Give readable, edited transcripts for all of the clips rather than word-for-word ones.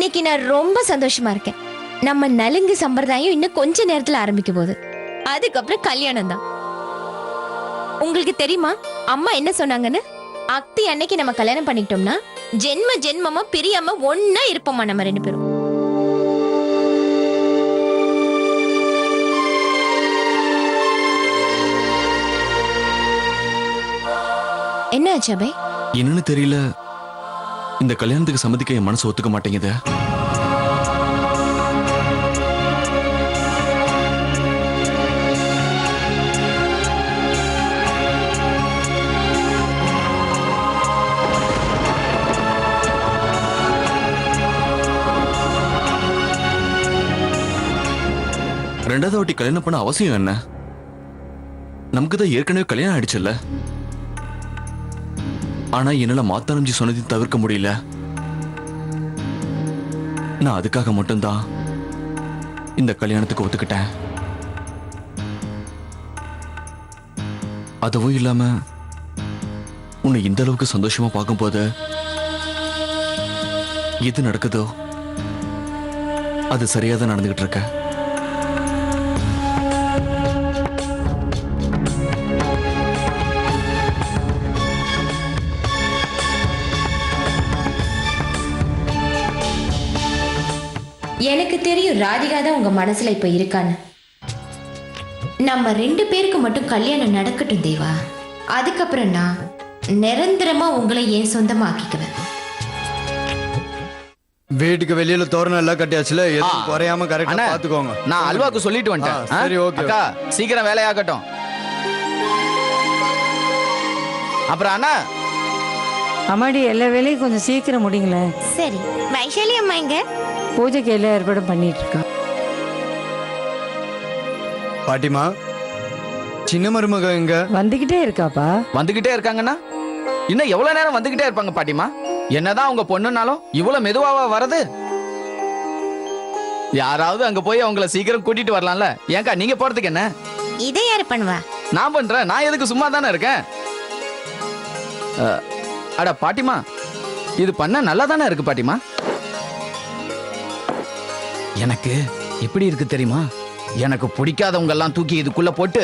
இன்னைக்கு நான் ரொம்ப சந்தோஷமா இருக்கேன். நம்ம நலுங்கு சம்பிரதாயம் இன்னும் கொஞ்ச நேரத்துல ஆரம்பிக்க போகுது. அதுக்கப்புறம் கல்யாணம் தான். உங்களுக்கு தெரியுமா அம்மா என்ன சொன்னாங்கன்னு? அக்தி அன்னைக்கு நம்ம கல்யாணம் பண்ணிக்கிட்டோம்னா ஜென்ம ஜென்மமா பிரியாம ஒன்னா இருப்போமா நம்ம 2 பேரும். என்ன ஆச்சு அபய்? என்னன்னு தெரியல, இந்த கல்யாணத்துக்கு சம்மதிக்க என் மனசு ஒத்துக்க மாட்டேங்குது. ரெண்டாவது வாட்டி கல்யாணம் பண்ண அவசியம் என்ன? நமக்கு தான் ஏற்கனவே கல்யாணம் ஆயிடுச்சுல்ல. ஆனா என்னால மாத்தானம்ஜி சொன்னதையும் தவிர்க்க முடியல. நான் அதுக்காக மட்டும்தான் இந்த கல்யாணத்துக்கு ஒத்துக்கிட்டேன். அதுவும் இல்லாம உன்னை இந்த அளவுக்கு சந்தோஷமா பார்க்கும்போது எது நடக்குதோ அது சரியாதான் நடந்துகிட்டு இருக்க. எனக்கு தெரியும் ராதிகா தான் உங்க மனசுல இப்ப இருக்கான்னு. நம்ம 2 பேருக்கு மட்டும் கல்யாணம் நடக்கட்டும் தேவா. அதுக்கப்புறம் நான் நிரந்தரமா உங்களை ஏன் சொந்தமா ஆக்கிக்குவேன். வீட்டுக்கு வெளியில தோரணம் எல்லாம் கட்டியாச்சுல, எதுவும் குறையாம கரெக்டா பாத்துக்கோங்க. நான் அல்வாக்கு சொல்லிட்டு வந்துட்டேன். சரி, ஓகே. அக்கா சீக்கிரம் வேலையாகட்டும். அப்புறம் அண்ணா அம்மாடி எல்லா வேலையும் கொஞ்சம் சீக்கிரம் முடிங்களேன். சரி, வைஷாலி அம்மா எங்க? பூஜைக்கு எல்லா ஏற்பாடும் பண்ணிட்டு இருக்கா. பாட்டிமா, சின்ன மருமக எங்க? வந்துகிட்டே இருக்காப்பா. வந்துகிட்டே இருக்காங்கன்னா இன்னும் எவ்வளவு நேரம் வந்துகிட்டே இருப்பாங்க பாட்டிமா? என்னதான் அவங்க பொண்ணுனாலும் இவ்வளவு மெதுவாவா வரது? யாராவது அங்க போய் அவங்கள சீக்கிரம் கூட்டிட்டு வரலாம்ல. ஏங்கா நீங்க போறதுக்கு என்ன? இதை யாரு பண்ணுவா? நான் பண்றேன். நான் எதுக்கு சும்மா தானே இருக்கேன். அட பாட்டிமா, இது பண்ண நல்லா தானே இருக்கு பாட்டிமா. எனக்கு எப்படி இருக்கு தெரியுமா? எனக்கு பிடிக்காதவங்க எல்லாம் தூக்கி இதுக்குள்ள போட்டு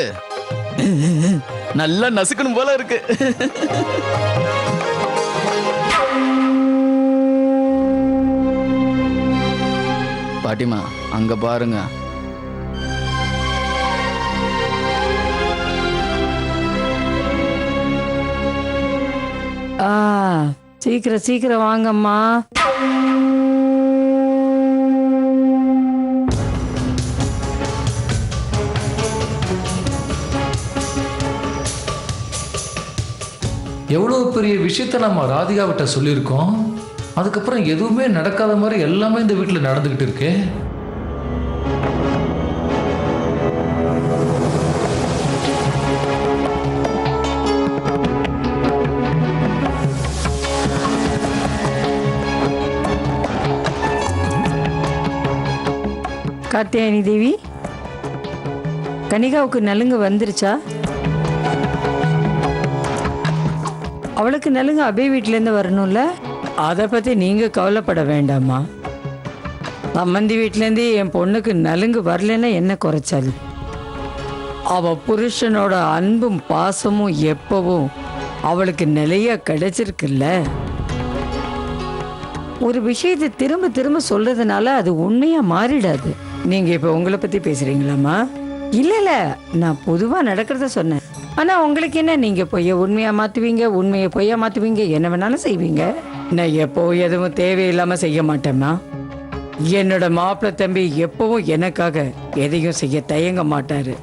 நல்லா நசுக்கணும் போல இருக்கு. பாட்டிமா அங்க பாருங்க. சீக்கிரம் சீக்கிரம் வாங்கம்மா. எவ்வளோ பெரிய விஷயத்த நம்ம ராதிகாவிட்ட சொல்லியிருக்கோம். அதுக்கப்புறம் எதுவுமே நடக்காத மாதிரி எல்லாமே இந்த வீட்டில் நடந்துக்கிட்டு இருக்கு. கார்த்தியாயனி தேவி, கனிகாவுக்கு நலுங்கு வந்துருச்சா? அவளுக்கு நலுங்கு அபய் வீட்டிலேருந்து வரணும்ல. அதை பற்றி நீங்கள் கவலைப்பட வேண்டாமா. சம்மந்தி வீட்டிலேருந்து என் பொண்ணுக்கு நலுங்கு வரலன்னா என்ன குறைச்சால்? அவள் புருஷனோட அன்பும் பாசமும் எப்பவும் அவளுக்கு நிலையா கிடைச்சிருக்குல்ல. ஒரு விஷயத்தை திரும்ப திரும்ப சொல்றதுனால அது உண்மையா மாறிடாது. நீங்க இப்ப உங்களை பத்தி பேசுறீங்களாமா? இல்ல, நான் பொதுவா நடக்கிறத சொன்னேன். ஆனா உங்களுக்கு என்ன, நீங்க பொய்ய உண்மையா மாத்துவீங்க, உண்மையை பொய்யா மாத்துவீங்க, என்ன வேணாலும் செய்வீங்க. நான் எப்போ எதுவும் தேவையில்லாம செய்ய மாட்டேம்மா. என்னோட மாப்பிள்ளை தம்பி எப்பவும் எனக்காக எதையும் செய்ய தயங்க மாட்டாரு.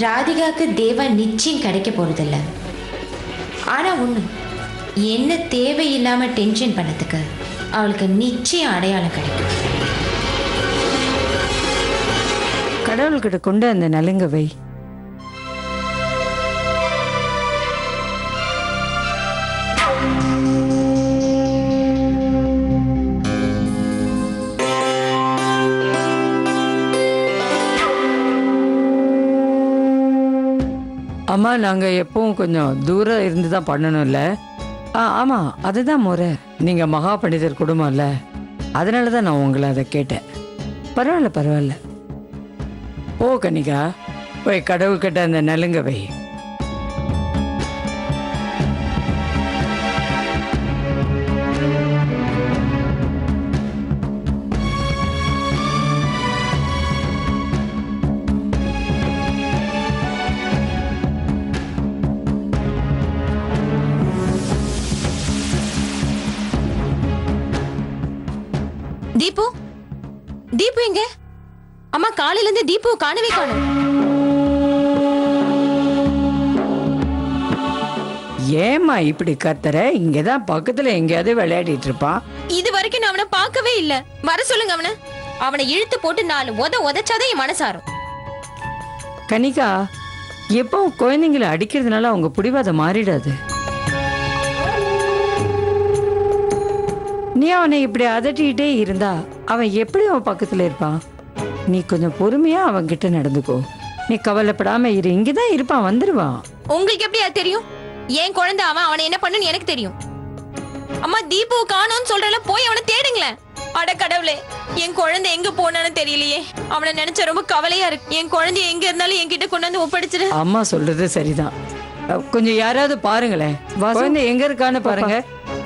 ராதிகாக்கு தேவா நிச்சயம் கிடைக்க போறதில்ல. ஆனா ஒண்ணு, என்ன தேவையில்லாம டென்ஷன் பண்ணதுக்கு அவளுக்கு நிச்சயம் அடையாளம் கிடைக்கும். கடவுள்கிட்ட கொண்டு அந்த நலுங்க வை. அம்மா நாங்கள் எப்பவும் கொஞ்சம் தூரம் இருந்து தான் பண்ணணும்ல. ஆமாம், அதுதான் முறை. நீங்கள் மகா பண்டிதர் குடும்பம்ல, அதனால தான் நான் உங்களை அதை கேட்டேன். பரவாயில்ல பரவாயில்ல. ஓ கனிகா, போய் கடவுள்கிட்ட அந்த நலுங்க வை. தீபு, தீபு எங்க? அம்மா காலையில இருந்து தீபு காணவே காணும். ஏம்மா இப்படி கத்துற? இங்கதான் பக்கத்துல எங்கேயாவது விளையாடிட்டு இருப்பான். இது வரைக்கும் நான் அவனை பார்க்கவே இல்ல. வர சொல்லுங்க அவனை. அவனை இழுத்து போட்டு 4 உதைச்சாதான் என் மனசாரும். கனிகா, எப்போ குழந்தைங்களை அடிக்கிறதுனால அவங்க பிடிவாதம் மாறிடாது. நீ அவனை இப்படி அதட்டிக்கிட்டே இருந்தா அவன் எப்படி அவன் பக்கத்துல இருப்பான்? நீ கொஞ்சம் பொறுமையா அவன் கிட்ட நடந்துக்கோ. நீ கவலைப்படாம இரு, இங்கதான் இருப்பான், வந்துருவான். உங்களுக்கு எப்படி அது தெரியும்? என் குழந்தை அவன், அவனை என்ன பண்ணுன்னு எனக்கு தெரியும். அம்மா தீபு காணோம்னு சொல்றல, போய் அவனை தேடுங்களேன். அட கடவுளே, என் குழந்தை எங்க போனான்னு தெரியலையே. அவனை நினைச்ச ரொம்ப கவலையா இருக்கு. என் குழந்தை எங்க இருந்தாலும் என்கிட்ட கொண்டு வந்து ஒப்படைச்சிரு. அம்மா சொல்றது சரிதான். கொஞ்சம் யாராவது பாருங்களேன், குழந்தை எங்க இருக்கான்னு பாருங்க.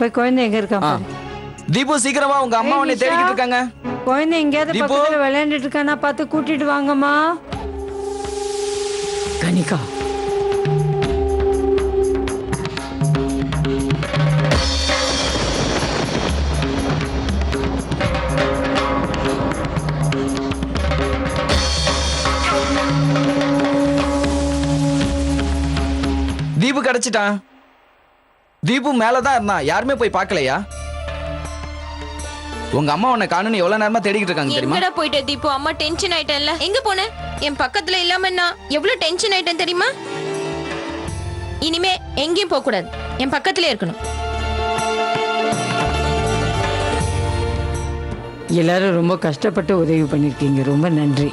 போய் குழந்தை எங்க இருக்கா பாரு. தீபு சீக்கிரமா, உங்க அம்மா உன்னை தேடிக்கிட்டு இருக்காங்க. குழந்தை எங்கேயாவது தீபு. பக்கத்துல விளையாண்டுட்டு இருக்கானா பார்த்து கூட்டிட்டு வாங்கம்மா. கனிகா, தீபு கிடைச்சிட்டான். தீபு மேலதான் இருந்தான், யாருமே போய் பார்க்கலையா? உங்க அம்மா உன்னை காணுன்னு எவ்வளவு நேரமா தேடிக்கிட்டு இருக்காங்க தெரியுமா? எங்கடா போயிட்ட தீபு? அம்மா டென்ஷன் ஆயிட்டேன்ல. எங்க போன? என் பக்கத்துல இல்லாம நான் எவ்வளவு டென்ஷன் ஆயிட்டேன் தெரியுமா? இனிமே எங்கேயும் போக கூடாது, என் பக்கத்துல இருக்கணும். எல்லாரும் ரொம்ப கஷ்டப்பட்டு உதவி பண்ணிருக்கீங்க, ரொம்ப நன்றி.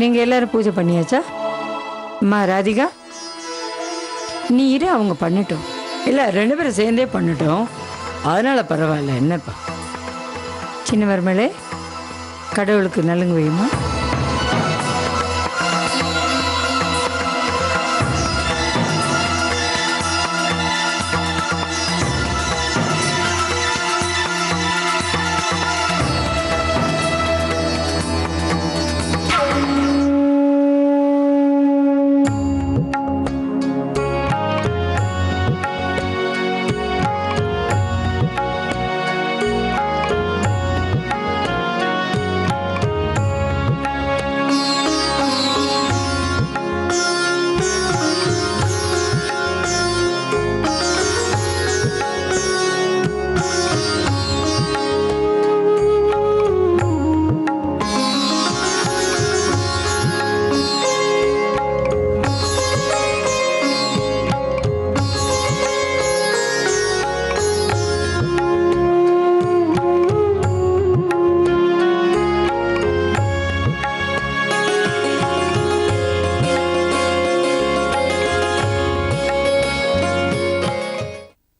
நீங்க எல்லாரும் பூஜை பண்ணியாச்சா? அம்மா ராதிகா, நீ இரு, அவங்க பண்ணட்டும். இல்லை, 2 பேரும் சேர்ந்தே பண்ணட்டும். அதனால பரவாயில்ல. என்னப்பா சின்ன மருமகளே, கடவுளுக்கு நலுங்கு வையுமா.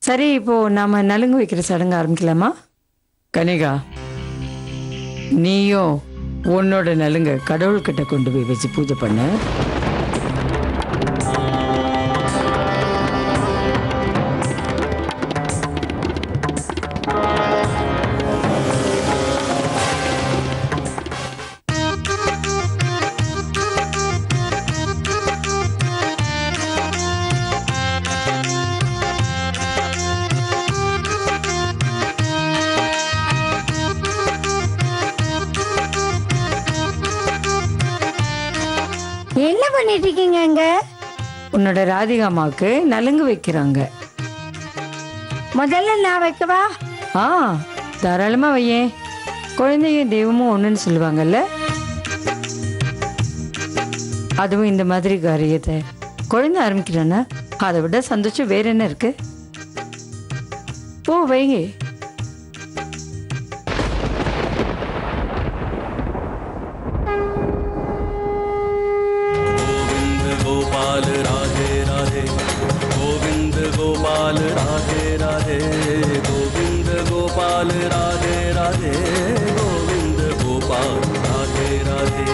சரி, இப்போ நாம நலுங்கு வைக்கிற சடங்கு ஆரம்பிக்கலாமா? கனிகா, நீயும் உன்னோட நலுங்க கடவுள்கிட்ட கொண்டு போய் வச்சு பூஜை பண்ண. பண்ணிட்டு இருக்கீங்க இங்க? உன்னோட ராதிகா அம்மாவுக்கு நலுங்கு வைக்கிறாங்க. முதல்ல நான் வைக்கவா? ஆ, தாராளமா வையேன். குழந்தையும் தெய்வமும் ஒண்ணுன்னு சொல்லுவாங்கல்ல. அதுவும் இந்த மாதிரி காரியத்தை குழந்தை ஆரம்பிக்கிறானா அதை விட சந்தோஷம் வேற என்ன இருக்கு? ஓ வைங்க. गोपाल राधे राधे गोविंद गोपाल राधे राधे गोविंद गोपाल राधे राधे गोविंद गोपाल राधे राधे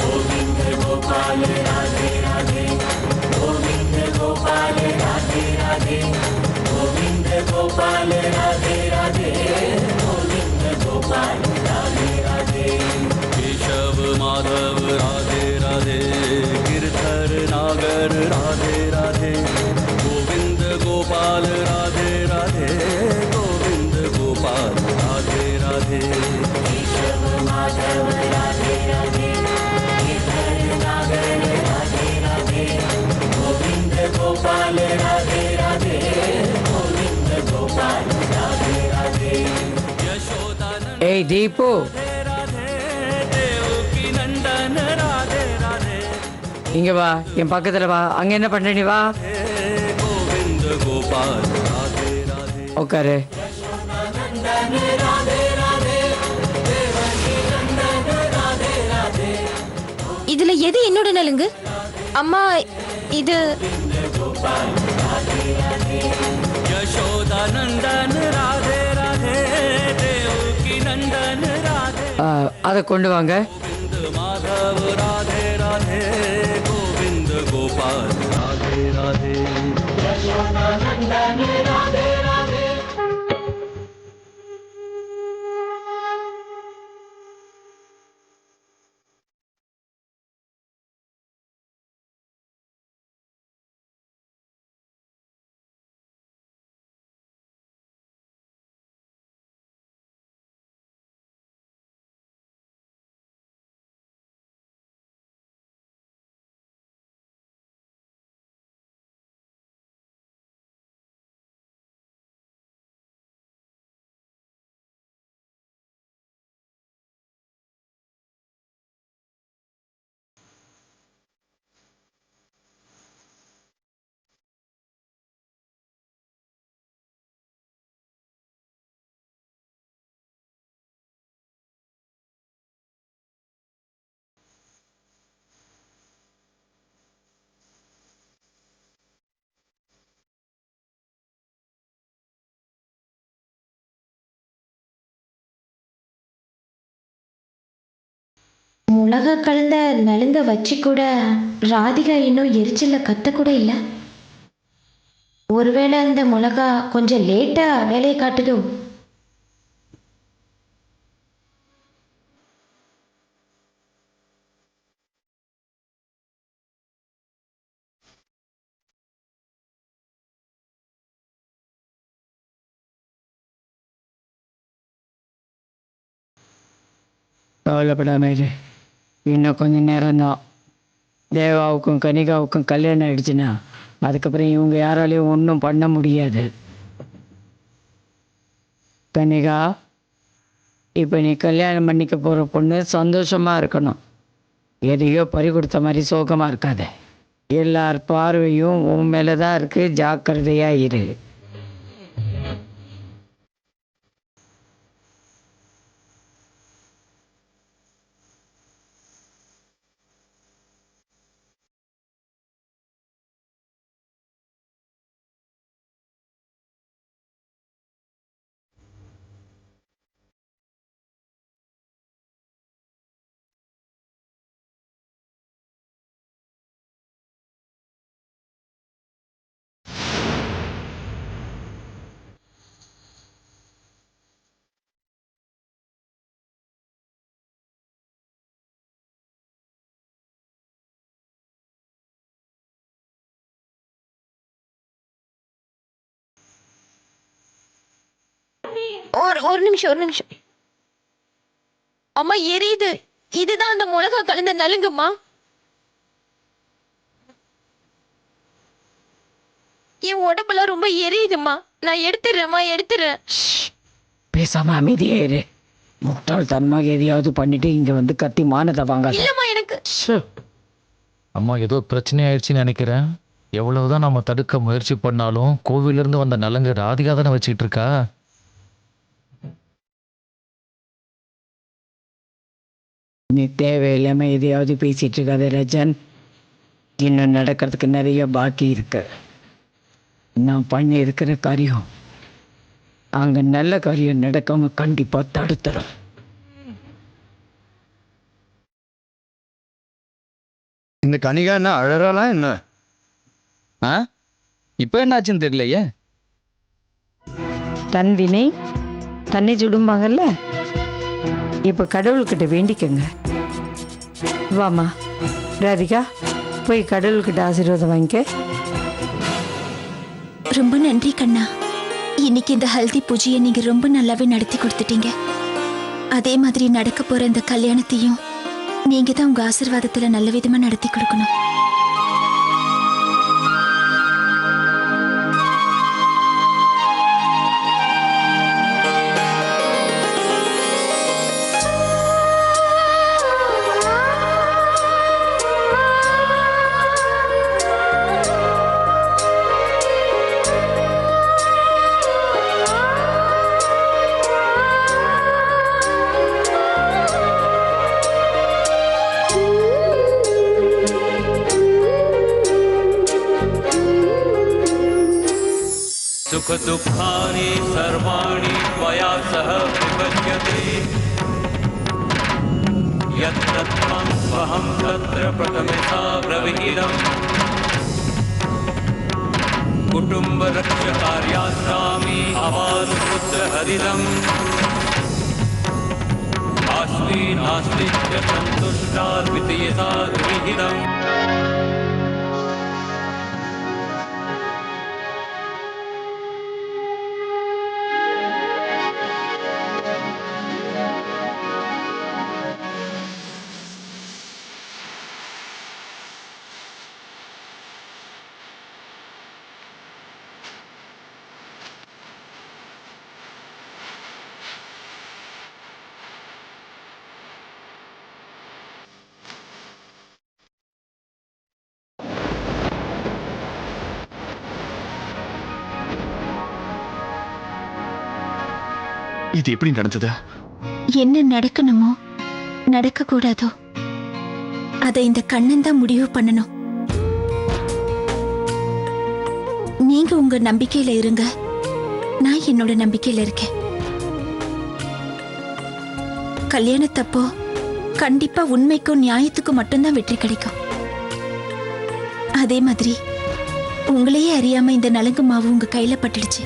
गोविंद गोपाल राधे राधे गोविंद गोपाल राधे राधे गोविंद गोपाल राधे राधे गोविंद गोपाल राधे राधे केशव माधव राधे राधे गिरधर नागर राधे राधे गोविंद गोपाल राधे राधे गोविंद गोपाल राधे राधे केशव माधव राधे राधे गिरधर नागर राधे राधे गोविंद गोपाल राधे राधे गोविंद गोपाल राधे राधे यशोदा ஏய் தீபு, देवकी नंदन राधे राधे இங்க வா, என் பக்கத்துல வா. அங்க என்ன பண்ற நீ? வா गोविंद गोपाल राधे राधे உட்காரு. இதுல எது என்னோட நலுங்கு? அம்மா இது यशोदा नंदन राधे राधे देवकी नंदन राधे அதை கொண்டு வாங்க. गोविंद माधव राधे राधे गोविंद गोपाल राधे राधे यशोदा नंदन राधे राधे மிளகா கலந்த நலுங்க வச்சு கூட ராதிகா இன்னும் எரிச்சல்ல கத்த கூட இல்ல. ஒருவேளை அந்த மிளகா கொஞ்சம் லேட்டா வேலையை காட்டுதோ? கவலைப்படாம இரு. இன்னும் கொஞ்ச நேரம் தான். தேவாவுக்கும் கனிகாவுக்கும் கல்யாணம் ஆயிடுச்சுன்னா அதுக்கப்புறம் இவங்க யாராலையும் ஒன்றும் பண்ண முடியாது. கனிகா, இப்போ நீ கல்யாணம் பண்ணிக்க போகிற பொண்ணு சந்தோஷமாக இருக்கணும். எதையோ பறி கொடுத்த மாதிரி சோகமாக இருக்காத. எல்லார் பார்வையும் உன் மேலே தான் இருக்குது. ஜாக்கிரதையாக இரு. ஒரு நிமிஷம். அம்மா எரியுது. இதுதான் அந்த மிளகா கலந்த நலுங்குமா? என் உடம்பெல்லாம் ரொம்ப எரியுதுமா. நான் எடுத்துடுறேம்மா, எடுத்துடுறேன். பேசாம அமைதியே இரு. முட்டாள்தனமாக எதையாவது பண்ணிட்டு இங்க வந்து கத்தி மானதை வாங்க. இல்லம்மா எனக்கு. அம்மா ஏதோ பிரச்சனை ஆயிடுச்சுன்னு நினைக்கிறேன். எவ்வளவுதான் நம்ம தடுக்க முயற்சி பண்ணாலும் கோவிலிருந்து வந்த நலங்கு ராதிகா தானே வச்சுக்கிட்டு இருக்கா. நீ தேவையில்லாம எதையாவது பேசிட்டு இருக்காத ரஜன். இன்னும் நடக்கிறதுக்கு நிறைய பாக்கி இருக்கு. நான் பண்ணி இருக்கிற காரியம் அங்க நல்ல காரியம் நடக்காம கண்டிப்பா தடுத்துரும். இந்த கனிகா என்ன அழறாலாம் என்ன? ஆ இப்போ என்னாச்சுன்னு தெரியலையே. தன் வினை தன்னை சுடும்பாங்கல்ல, இப்ப கடவுள்கிட்ட வேண்டிக்கங்க. வாமா ராதிகா, போய் கடவுள்கிட்ட ஆசீர்வாதம் வாங்கிக்க. ரொம்ப நன்றி கண்ணா. இன்னைக்கு இந்த ஹல்தி பூஜையை நீங்க ரொம்ப நல்லாவே நடத்தி கொடுத்துட்டீங்க. அதே மாதிரி நடக்க போற இந்த கல்யாணத்தையும் நீங்க தான் உங்க ஆசீர்வாதத்துல நல்ல விதமா நடத்தி கொடுக்கணும். सुख दुःखानि सर्वाणि त्वया सह विभज्यते यत्तत्त्वं स्वहं तत्र प्रथमता ब्रवीमि कुटुम्बरक्षकार्यास्तामि अवानुपुत्रहरिदम् अस्मि नास्ति च सन्तुष्टा द्वितीयता विहितम्. இது எப்படி நடந்தது? என்ன நடக்கணுமோ நடக்க கூடாதோ அதை இந்த கண்ணன் தான் முடிவு பண்ணணும். நீங்க உங்க நம்பிக்கையில இருங்க, நான் என்னோட நம்பிக்கையில இருக்கேன். கல்யாணத்தப்போ கண்டிப்பா உண்மைக்கும் நியாயத்துக்கும் மட்டும்தான் வெற்றி கிடைக்கும். அதே மாதிரி உங்களையே அறியாம இந்த நலங்கு மாவு உங்க கையில பட்டுடுச்சு.